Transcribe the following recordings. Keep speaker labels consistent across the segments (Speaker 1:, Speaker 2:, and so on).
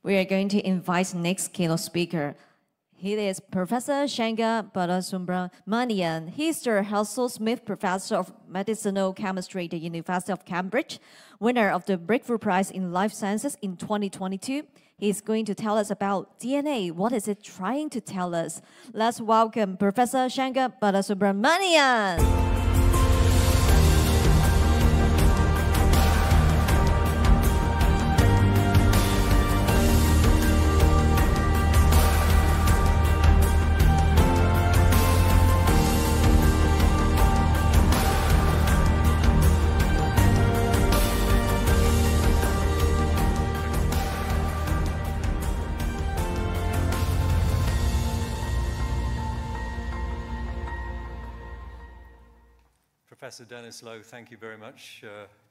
Speaker 1: We are going to invite next keynote speaker. He is Professor Shankar Balasubramanian. He's the Herchel Smith Professor of Medicinal Chemistry at the University of Cambridge, winner of the Breakthrough Prize in Life Sciences in 2022. He's going to tell us about DNA. What is it trying to tell us? Let's welcome Professor Shankar Balasubramanian.
Speaker 2: Professor Dennis Lowe, thank you very much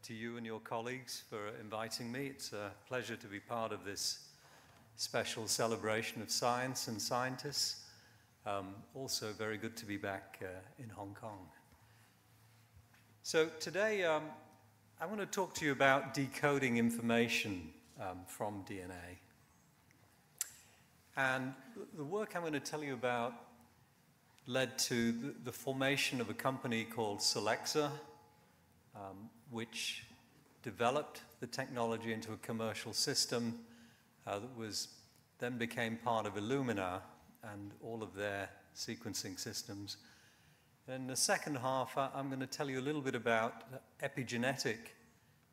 Speaker 2: to you and your colleagues for inviting me. It's a pleasure to be part of this special celebration of science and scientists. Also very good to be back in Hong Kong. So today I want to talk to you about decoding information from DNA. And the work I'm going to tell you about led to the formation of a company called Solexa, which developed the technology into a commercial system that then became part of Illumina and all of their sequencing systems. In the second half, I'm going to tell you a little bit about epigenetic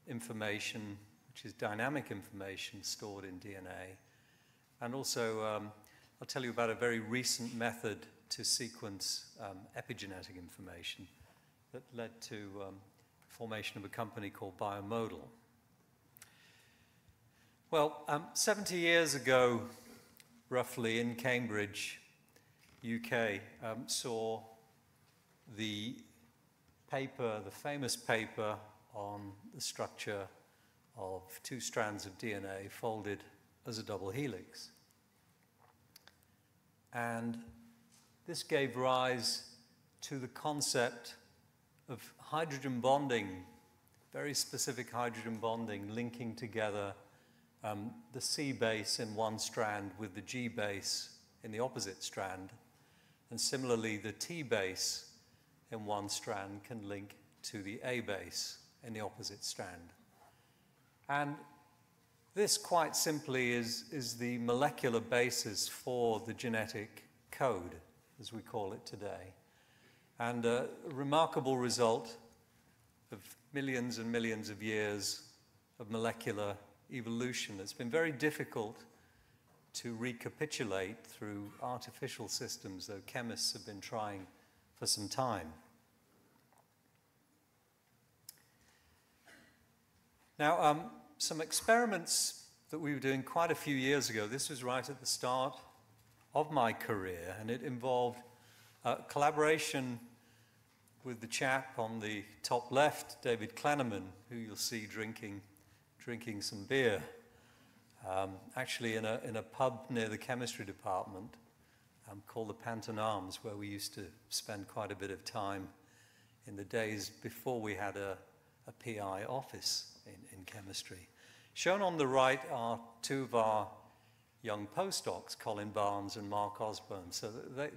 Speaker 2: information, which is dynamic information stored in DNA. And also, I'll tell you about a very recent method to sequence epigenetic information that led to the formation of a company called Biomodal. Well, 70 years ago, roughly, in Cambridge, UK, saw the paper, the famous paper on the structure of two strands of DNA folded as a double helix. And this gave rise to the concept of hydrogen bonding, very specific hydrogen bonding, linking together the C base in one strand with the G base in the opposite strand. And similarly, the T base in one strand can link to the A base in the opposite strand. And this, quite simply, is the molecular basis for the genetic code, as we call it today. And a remarkable result of millions and millions of years of molecular evolution. It's been very difficult to recapitulate through artificial systems, though chemists have been trying for some time. Now, some experiments that we were doing quite a few years ago, this was right at the start of my career, and it involved collaboration with the chap on the top left, David Kleineman, who you'll see drinking some beer, actually in a pub near the chemistry department called the Panton Arms, where we used to spend quite a bit of time in the days before we had a PI office in chemistry. Shown on the right are two of our young postdocs, Colin Barnes and Mark Osborne. So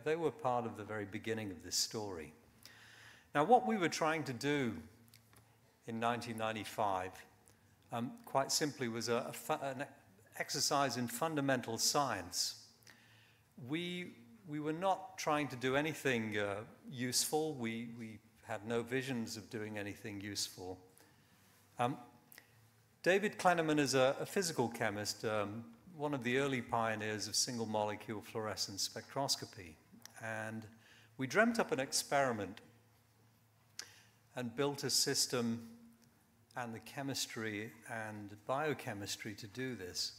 Speaker 2: they were part of the very beginning of this story. Now, what we were trying to do in 1995, quite simply, was an exercise in fundamental science. We were not trying to do anything useful. We had no visions of doing anything useful. David Kleineman is a physical chemist, one of the early pioneers of single-molecule fluorescence spectroscopy. And we dreamt up an experiment and built a system and the chemistry and biochemistry to do this,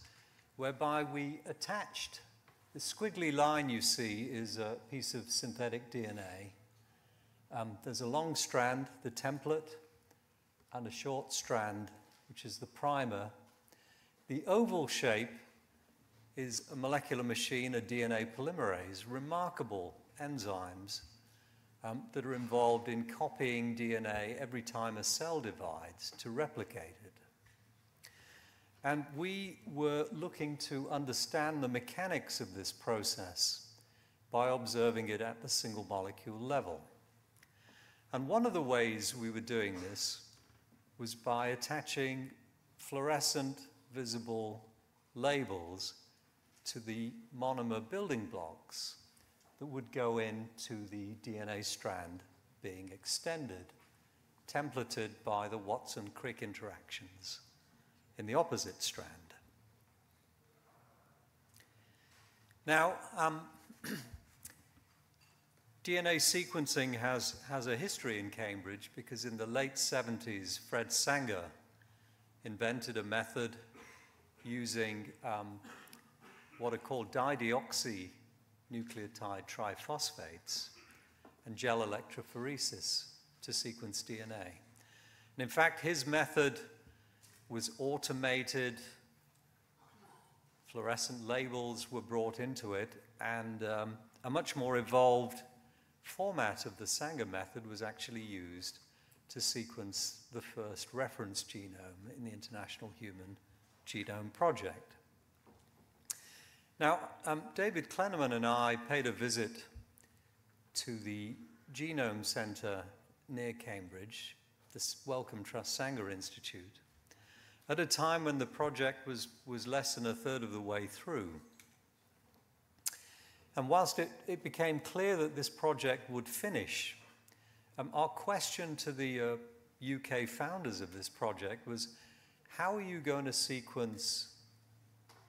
Speaker 2: whereby we attached the squiggly line you see is a piece of synthetic DNA. There's a long strand, the template, and a short strand, which is the primer. The oval shape is a molecular machine, a DNA polymerase, remarkable enzymes that are involved in copying DNA every time a cell divides to replicate it. And we were looking to understand the mechanics of this process by observing it at the single molecule level. And one of the ways we were doing this was by attaching fluorescent visible labels to the monomer building blocks that would go into the DNA strand being extended, templated by the Watson-Crick interactions in the opposite strand. Now, DNA sequencing has a history in Cambridge because in the late 70s, Fred Sanger invented a method using what are called dideoxynucleotide triphosphates and gel electrophoresis to sequence DNA. And in fact, his method was automated, fluorescent labels were brought into it, and a much more evolved format of the Sanger method was actually used to sequence the first reference genome in the International Human Genome Project. Now, David Klenneman and I paid a visit to the Genome Center near Cambridge, this Wellcome Trust Sanger Institute, at a time when the project was less than a third of the way through. And whilst it became clear that this project would finish, our question to the UK founders of this project was, how are you going to sequence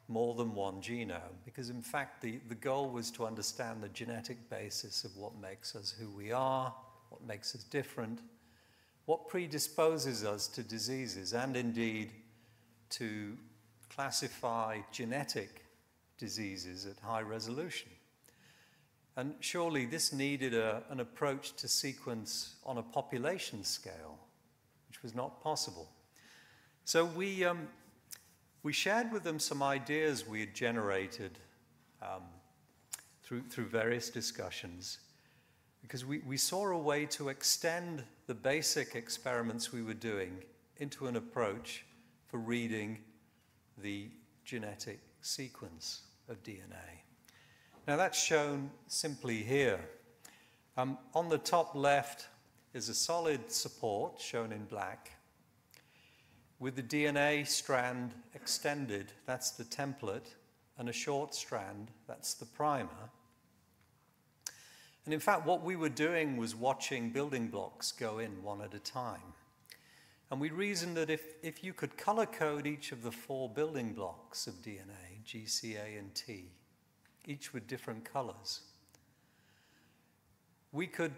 Speaker 2: more than one genome? Because in fact, the goal was to understand the genetic basis of what makes us who we are, what makes us different, what predisposes us to diseases, and indeed to classify genetic diseases at high resolution. And surely this needed an approach to sequence on a population scale, which was not possible. So we shared with them some ideas we had generated through various discussions, because we saw a way to extend the basic experiments we were doing into an approach for reading the genetic sequence of DNA. Now that's shown simply here. On the top left is a solid support, shown in black, with the DNA strand extended, that's the template, and a short strand, that's the primer. And in fact, what we were doing was watching building blocks go in one at a time. And we reasoned that if you could color code each of the 4 building blocks of DNA, G, C, A, and T, each with different colors, we could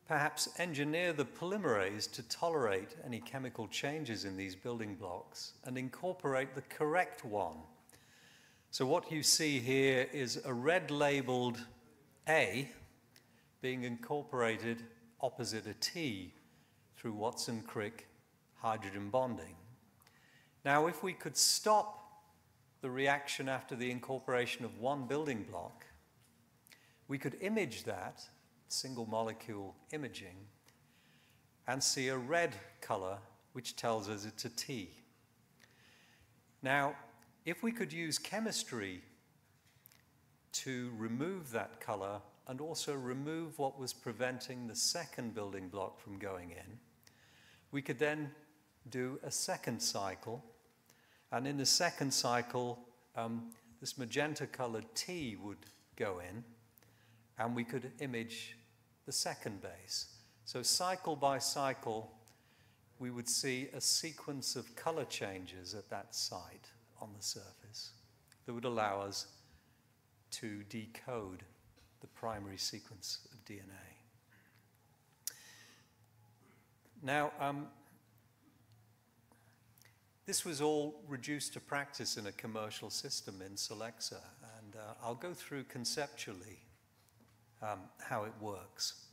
Speaker 2: perhaps engineer the polymerase to tolerate any chemical changes in these building blocks and incorporate the correct one. So what you see here is a red labeled A being incorporated opposite a T through Watson-Crick hydrogen bonding. Now, if we could stop the reaction after the incorporation of one building block, we could image that, single molecule imaging, and see a red color, which tells us it's a T. Now, if we could use chemistry to remove that color and also remove what was preventing the second building block from going in, we could then do a second cycle, and in the second cycle, this magenta-colored T would go in, and we could image the second base. So cycle by cycle, we would see a sequence of color changes at that site on the surface that would allow us to decode the primary sequence of DNA. Now, this was all reduced to practice in a commercial system in Solexa, and I'll go through conceptually how it works.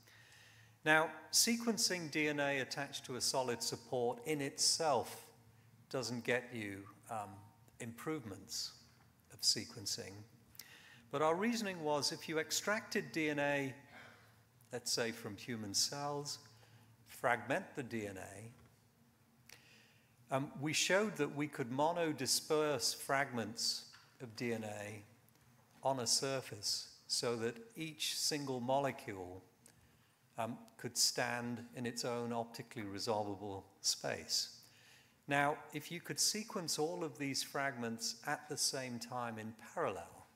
Speaker 2: Now, sequencing DNA attached to a solid support in itself doesn't get you improvements of sequencing. But our reasoning was, if you extracted DNA, let's say from human cells, fragment the DNA, we showed that we could monodisperse fragments of DNA on a surface so that each single molecule could stand in its own optically resolvable space. Now, if you could sequence all of these fragments at the same time in parallel,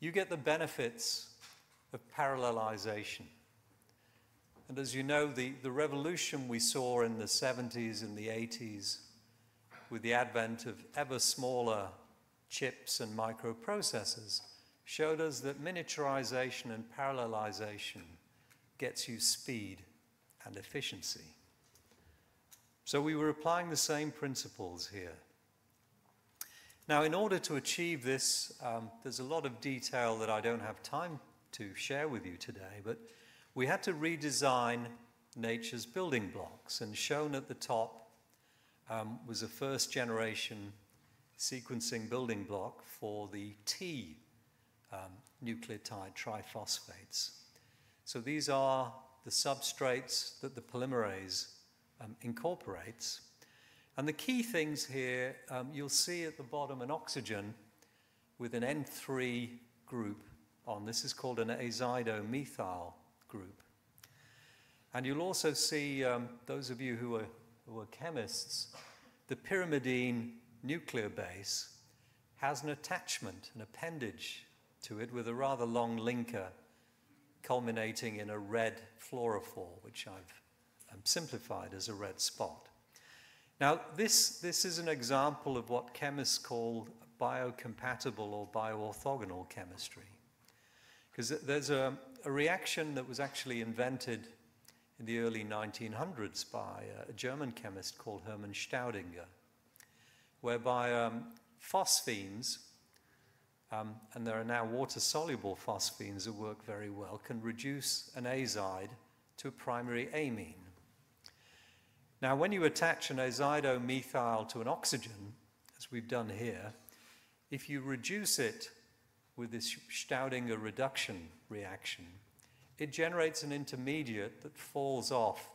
Speaker 2: you get the benefits of parallelization. And as you know, the revolution we saw in the 70s and the 80s with the advent of ever smaller chips and microprocessors showed us that miniaturization and parallelization gets you speed and efficiency. So we were applying the same principles here. Now, in order to achieve this, there's a lot of detail that I don't have time to share with you today, but we had to redesign nature's building blocks, and shown at the top was a first generation sequencing building block for the T nucleotide triphosphates. So these are the substrates that the polymerase incorporates. And the key things here, you'll see at the bottom an oxygen with an N3 group on. This is called an azidomethyl group. And you'll also see, those of you who are chemists, the pyrimidine nuclear base has an attachment, an appendage to it with a rather long linker culminating in a red fluorophore, which I've simplified as a red spot. Now, this is an example of what chemists call biocompatible or bioorthogonal chemistry. Because there's a reaction that was actually invented in the early 1900s by a German chemist called Hermann Staudinger, whereby phosphines, and there are now water-soluble phosphines that work very well, can reduce an azide to a primary amine. Now, when you attach an azidomethyl to an oxygen, as we've done here, if you reduce it with this Staudinger reduction reaction, it generates an intermediate that falls off,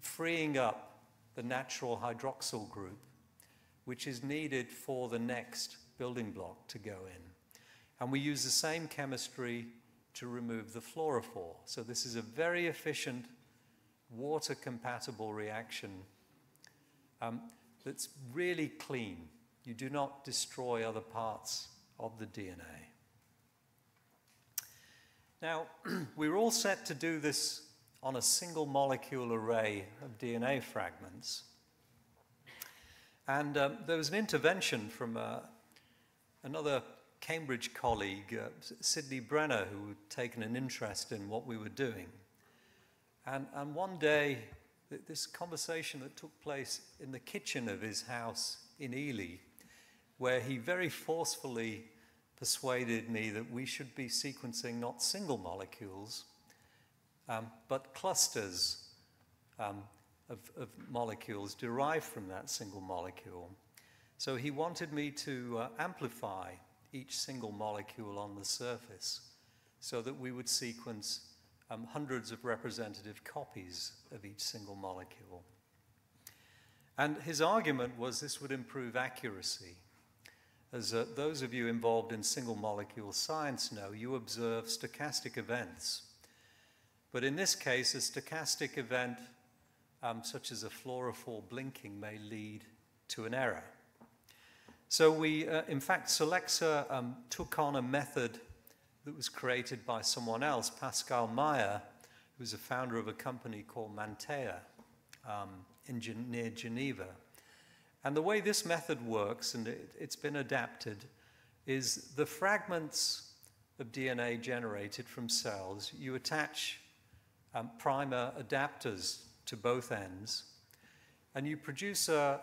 Speaker 2: freeing up the natural hydroxyl group, which is needed for the next building block to go in. And we use the same chemistry to remove the fluorophore. So this is a very efficient water-compatible reaction that's really clean. You do not destroy other parts of the DNA. Now, we're all set to do this on a single molecule array of DNA fragments. And there was an intervention from another Cambridge colleague, Sidney Brenner, who had taken an interest in what we were doing. And one day, this conversation that took place in the kitchen of his house in Ely, where he very forcefully persuaded me that we should be sequencing not single molecules, but clusters of molecules derived from that single molecule. So he wanted me to amplify each single molecule on the surface so that we would sequence hundreds of representative copies of each single molecule. And his argument was this would improve accuracy. As those of you involved in single molecule science know, you observe stochastic events. But in this case, a stochastic event such as a fluorophore blinking may lead to an error. So we, in fact, Solexa took on a method that was created by someone else, Pascal Meyer, who's a founder of a company called Mantea near Geneva. And the way this method works, and it's been adapted, is the fragments of DNA generated from cells, you attach primer adapters to both ends, and you produce a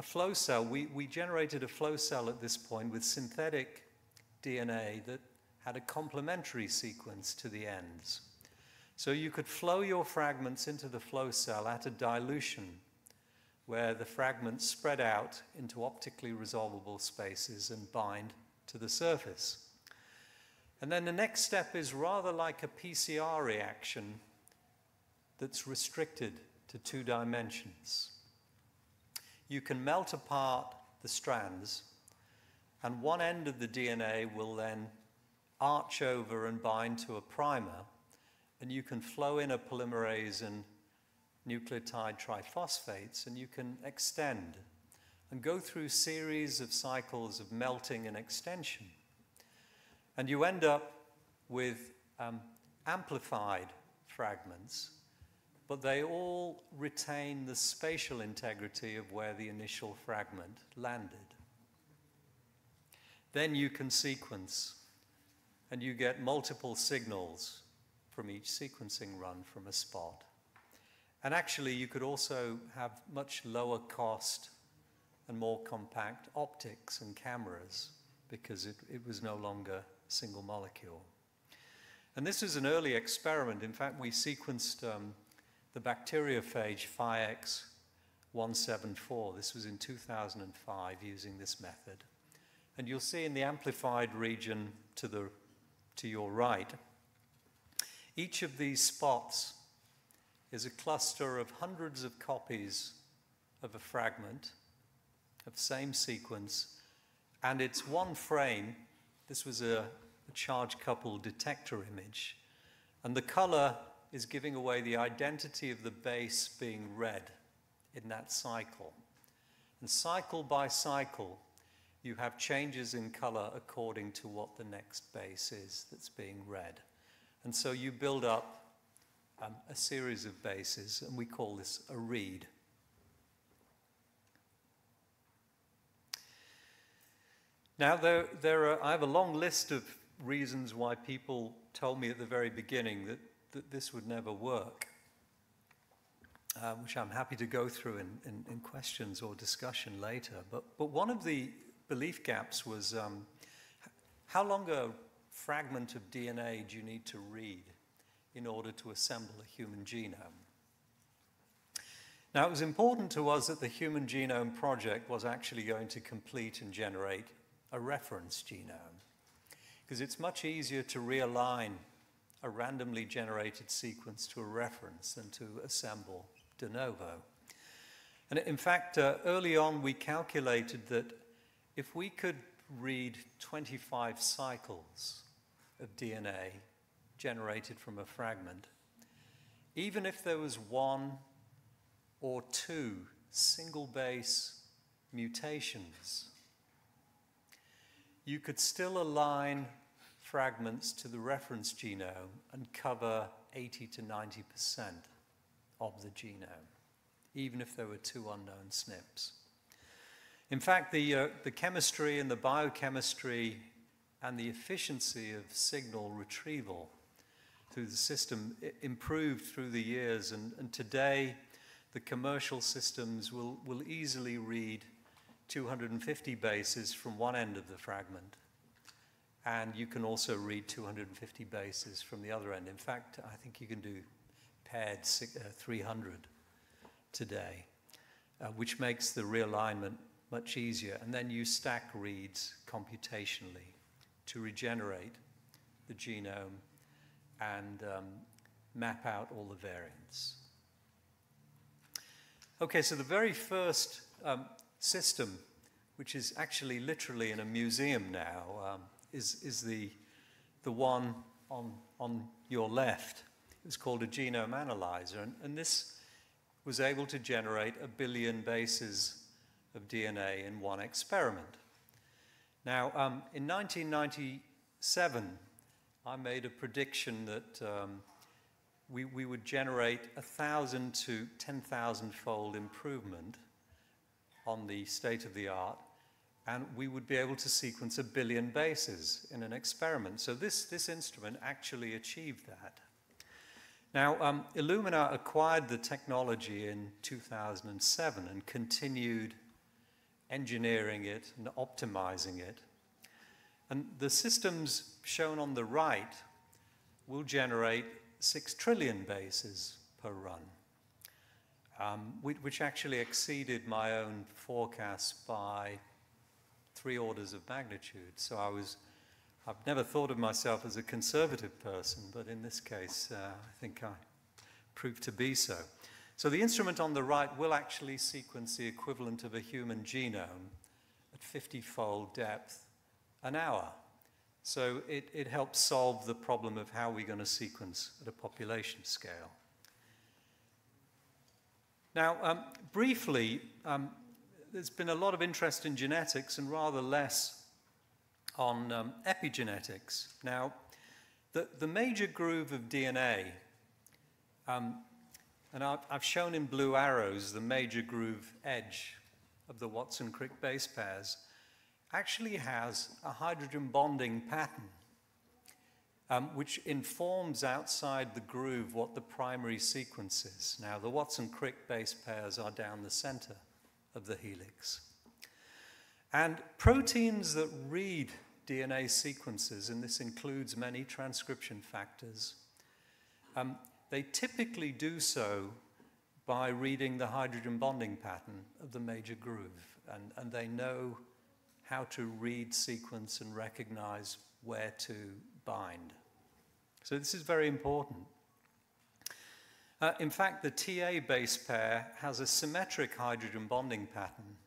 Speaker 2: flow cell. We generated a flow cell at this point with synthetic DNA that had a complementary sequence to the ends. So you could flow your fragments into the flow cell at a dilution where the fragments spread out into optically resolvable spaces and bind to the surface. And then the next step is rather like a PCR reaction that's restricted to 2 dimensions. you can melt apart the strands, and one end of the DNA will then arch over and bind to a primer, and you can flow in a polymerase and nucleotide triphosphates, and you can extend and go through series of cycles of melting and extension. And you end up with amplified fragments, but they all retain the spatial integrity of where the initial fragment landed. Then you can sequence, and you get multiple signals from each sequencing run from a spot. And actually, you could also have much lower cost and more compact optics and cameras because it was no longer single molecule. And this is an early experiment. In fact, we sequenced the bacteriophage Phi-X174. This was in 2005 using this method. And you'll see in the amplified region to your right, each of these spots is a cluster of hundreds of copies of a fragment of same sequence, and it's one frame. This was a charge coupled detector image, and the color is giving away the identity of the base being red in that cycle. And cycle by cycle, you have changes in color according to what the next base is that's being read. And so you build up a series of bases, and we call this a read. Now, I have a long list of reasons why people told me at the very beginning that this would never work, which I'm happy to go through in questions or discussion later. But one of the belief gaps was how long a fragment of DNA do you need to read in order to assemble a human genome? Now, it was important to us that the Human Genome Project was actually going to complete and generate a reference genome, because it's much easier to realign a randomly generated sequence to a reference than to assemble de novo. And in fact, early on we calculated that if we could read 25 cycles of DNA generated from a fragment, even if there was one or two single base mutations, you could still align fragments to the reference genome and cover 80 to 90% of the genome, even if there were two unknown SNPs. In fact, the chemistry and the biochemistry and the efficiency of signal retrieval through the system improved through the years, and today the commercial systems will easily read 250 bases from one end of the fragment, and you can also read 250 bases from the other end. In fact, I think you can do paired 300 today, which makes the realignment much easier. And then you stack reads computationally to regenerate the genome and map out all the variants. Okay, so the very first system, which is actually literally in a museum now, is the one on your left. It's called a genome analyzer, and this was able to generate 1 billion bases of DNA in one experiment. Now, in 1997, I made a prediction that we would generate 1,000 to 10,000-fold improvement on the state-of-the-art, and we would be able to sequence 1 billion bases in an experiment. So this instrument actually achieved that. Now, Illumina acquired the technology in 2007 and continued engineering it and optimizing it. And the systems shown on the right will generate 6 trillion bases per run, which actually exceeded my own forecast by 3 orders of magnitude. So I've never thought of myself as a conservative person, but in this case, I think I proved to be so. So the instrument on the right will actually sequence the equivalent of a human genome at 50-fold depth an hour. So it helps solve the problem of how we're going to sequence at a population scale. Now, briefly, there's been a lot of interest in genetics and rather less on epigenetics. Now, the major groove of DNA, and I've shown in blue arrows the major groove edge of the Watson-Crick base pairs, actually has a hydrogen bonding pattern, which informs outside the groove what the primary sequence is. Now, the Watson-Crick base pairs are down the center of the helix. And proteins that read DNA sequences, and this includes many transcription factors, they typically do so by reading the hydrogen bonding pattern of the major groove, and they know how to read, sequence, and recognize where to bind. So this is very important. In fact, the TA base pair has a symmetric hydrogen bonding pattern.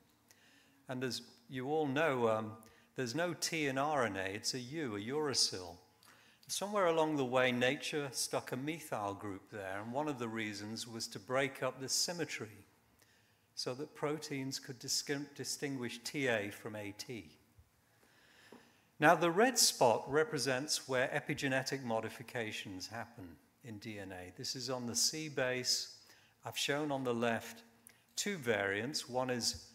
Speaker 2: And as you all know, there's no T in RNA, it's a U, a uracil. Somewhere along the way, nature stuck a methyl group there, and one of the reasons was to break up this symmetry so that proteins could distinguish TA from AT. Now, the red spot represents where epigenetic modifications happen in DNA. This is on the C base. I've shown on the left two variants. One is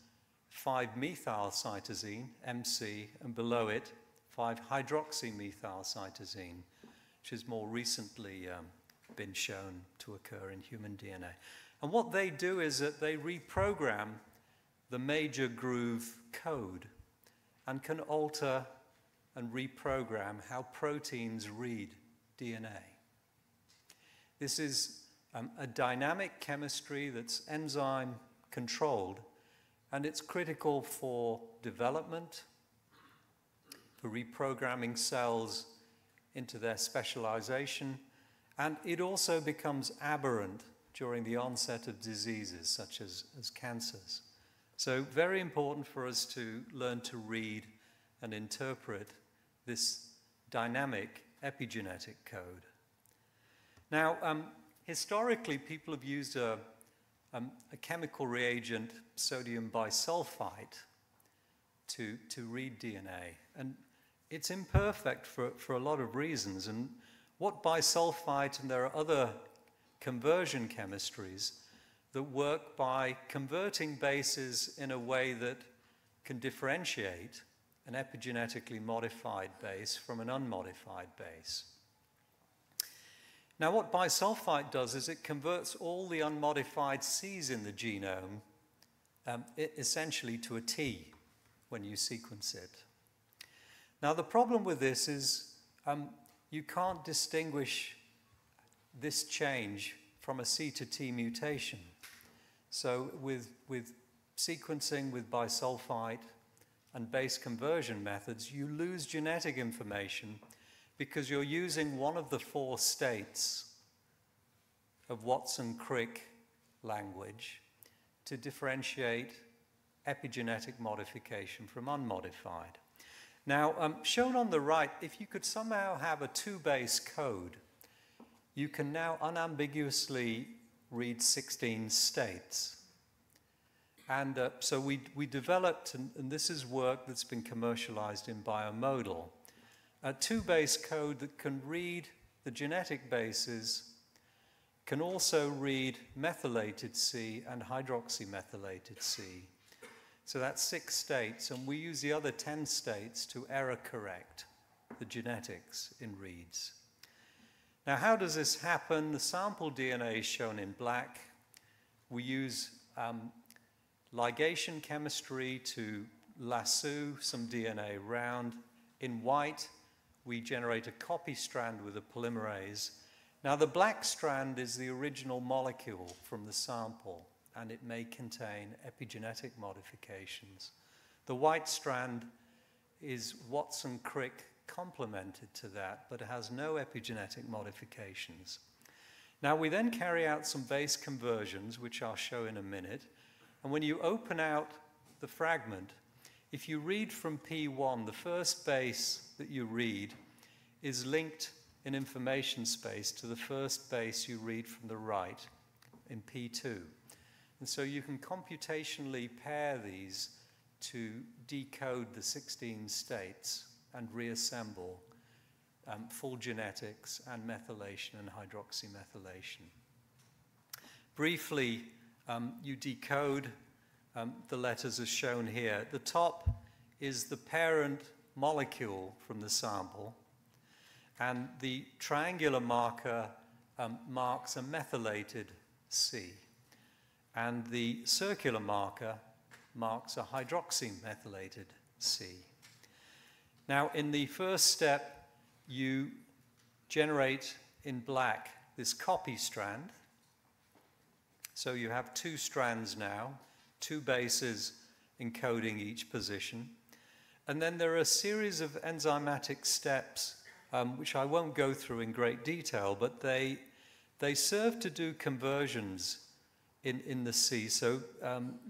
Speaker 2: 5-methylcytosine, MC, and below it, 5-hydroxymethylcytosine, which has more recently been shown to occur in human DNA. And what they do is that they reprogram the major groove code and can alter and reprogram how proteins read DNA. This is a dynamic chemistry that's enzyme controlled, and it's critical for development, for reprogramming cells into their specialization, and it also becomes aberrant during the onset of diseases such as cancers. So very important for us to learn to read and interpret this dynamic epigenetic code. Now, historically, people have used a chemical reagent, sodium bisulfite, to read DNA. And it's imperfect for a lot of reasons. And what bisulfite, and there are other conversion chemistries that work by converting bases in a way that can differentiate an epigenetically modified base from an unmodified base. Now, what bisulfite does is it converts all the unmodified Cs in the genome essentially to a T when you sequence it. Now, the problem with this is you can't distinguish this change from a C to T mutation. So with sequencing with bisulfite and base conversion methods, you lose genetic information because you're using one of the 4 states of Watson-Crick language to differentiate epigenetic modification from unmodified. Now, shown on the right, if you could somehow have a 2-base code, you can now unambiguously read 16 states. And so we developed, and this is work that's been commercialized in biomodal, a 2-base code that can read the genetic bases, can also read methylated C and hydroxymethylated C. So that's 6 states, and we use the other 10 states to error correct the genetics in reads. Now, how does this happen? The sample DNA is shown in black. We use ligation chemistry to lasso some DNA around. In white, we generate a copy strand with a polymerase. Now, the black strand is the original molecule from the sample, and it may contain epigenetic modifications. The white strand is Watson-Crick complemented to that, but it has no epigenetic modifications. Now we then carry out some base conversions, which I'll show in a minute. And when you open out the fragment, if you read from P1, the first base that you read is linked in information space to the first base you read from the right in P2. And so you can computationally pair these to decode the 16 states and reassemble full genetics and methylation and hydroxymethylation. Briefly, you decode the letters as shown here. At the top is the parent molecule from the sample, and the triangular marker marks a methylated C, and the circular marker marks a hydroxymethylated C. Now, in the first step, you generate in black this copy strand. So you have two strands now, two bases encoding each position. And then there are a series of enzymatic steps, which I won't go through in great detail, but they serve to do conversions in the C. So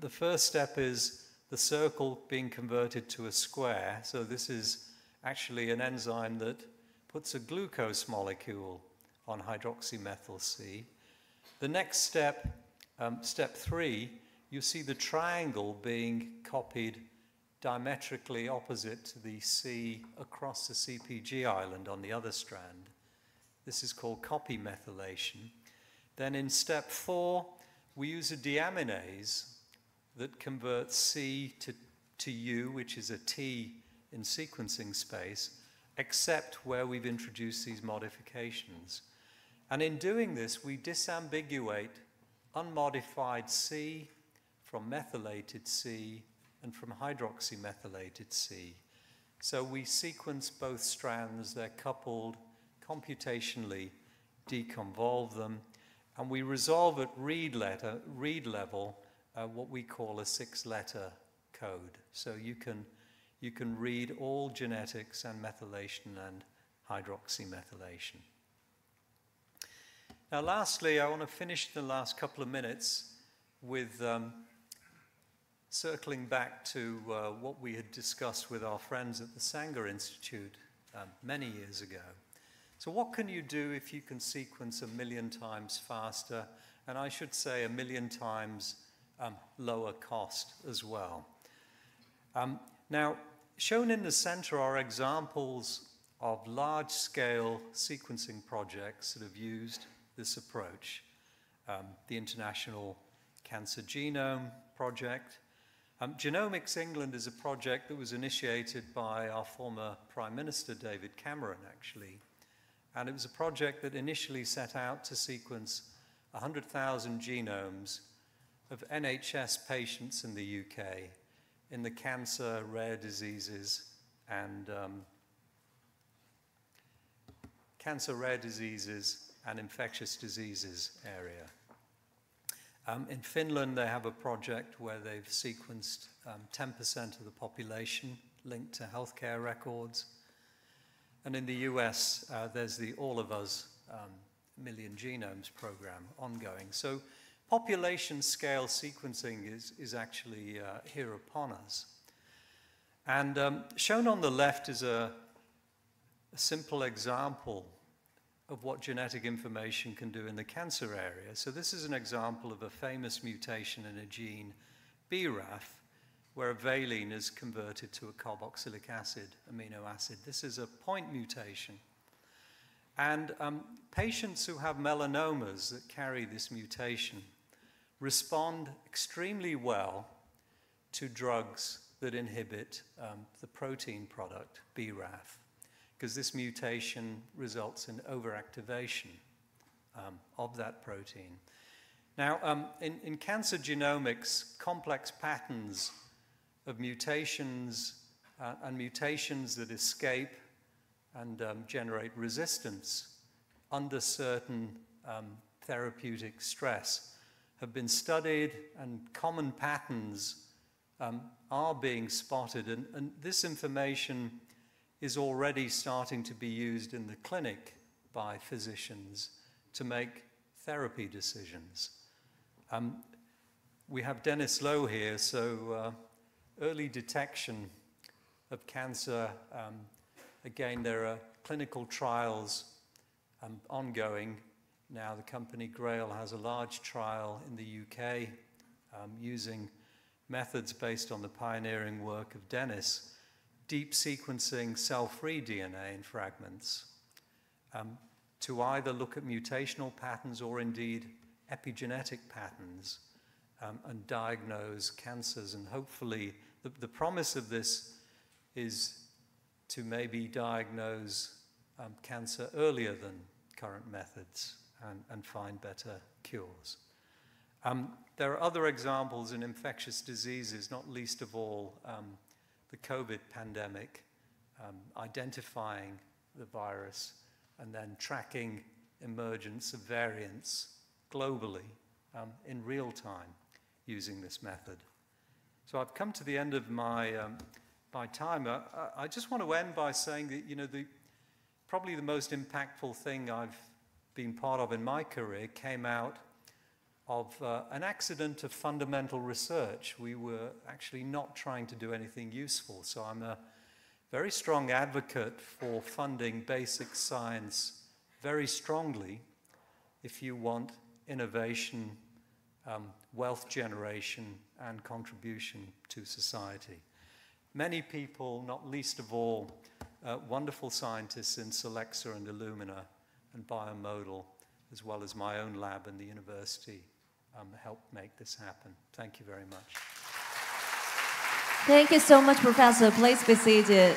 Speaker 2: the first step is the circle being converted to a square. So this is actually an enzyme that puts a glucose molecule on hydroxymethyl C. The next step, step 3, you see the triangle being copied diametrically opposite to the C across the CPG island on the other strand. This is called copy methylation. Then in step 4, we use a deaminase that converts C to U, which is a T in sequencing space, except where we've introduced these modifications. And in doing this, we disambiguate unmodified C from methylated C and from hydroxymethylated C. So we sequence both strands, they're coupled, computationally deconvolve them, and we resolve at read level what we call a 6-letter code. So you can read all genetics and methylation and hydroxymethylation. Now lastly, I want to finish the last couple of minutes with circling back to what we had discussed with our friends at the Sanger Institute many years ago. So what can you do if you can sequence 1 million times faster, and I should say 1 million times lower cost as well? Now, shown in the center are examples of large-scale sequencing projects that have used this approach. The International Cancer Genome Project. Genomics England is a project that was initiated by our former Prime Minister, David Cameron, actually. And it was a project that initially set out to sequence 100,000 genomes of NHS patients in the UK in the cancer, rare diseases, and infectious diseases area. In Finland, they have a project where they've sequenced 10% of the population linked to healthcare records. And in the US, there's the All of Us Million Genomes program ongoing. So population scale sequencing is actually here upon us. And shown on the left is a simple example of what genetic information can do in the cancer area. So this is an example of a famous mutation in a gene, BRAF, where a valine is converted to a carboxylic acid amino acid. This is a point mutation. And patients who have melanomas that carry this mutation respond extremely well to drugs that inhibit the protein product, BRAF, because this mutation results in overactivation of that protein. Now, in cancer genomics, complex patterns of mutations and mutations that escape and generate resistance under certain therapeutic stress have been studied, and common patterns are being spotted, and this information is already starting to be used in the clinic by physicians to make therapy decisions. We have Dennis Lowe here, so early detection of cancer. Again, there are clinical trials ongoing. Now the company Grail has a large trial in the UK using methods based on the pioneering work of Dennis, deep sequencing cell-free DNA in fragments to either look at mutational patterns or indeed epigenetic patterns and diagnose cancers. And hopefully the promise of this is to maybe diagnose cancer earlier than current methods and find better cures. There are other examples in infectious diseases, not least of all the COVID pandemic, identifying the virus and then tracking emergence of variants globally in real time using this method. So I've come to the end of my time. I just want to end by saying that, you know, probably the most impactful thing I've been part of in my career came out of an accident of fundamental research. We were actually not trying to do anything useful. So I'm a very strong advocate for funding basic science very strongly if you want innovation, wealth generation, and contribution to society. Many people, not least of all, wonderful scientists in Solexa and Illumina and Biomodal, as well as my own lab and the university, helped make this happen. Thank you very much.
Speaker 1: Thank you so much, Professor. Please be seated.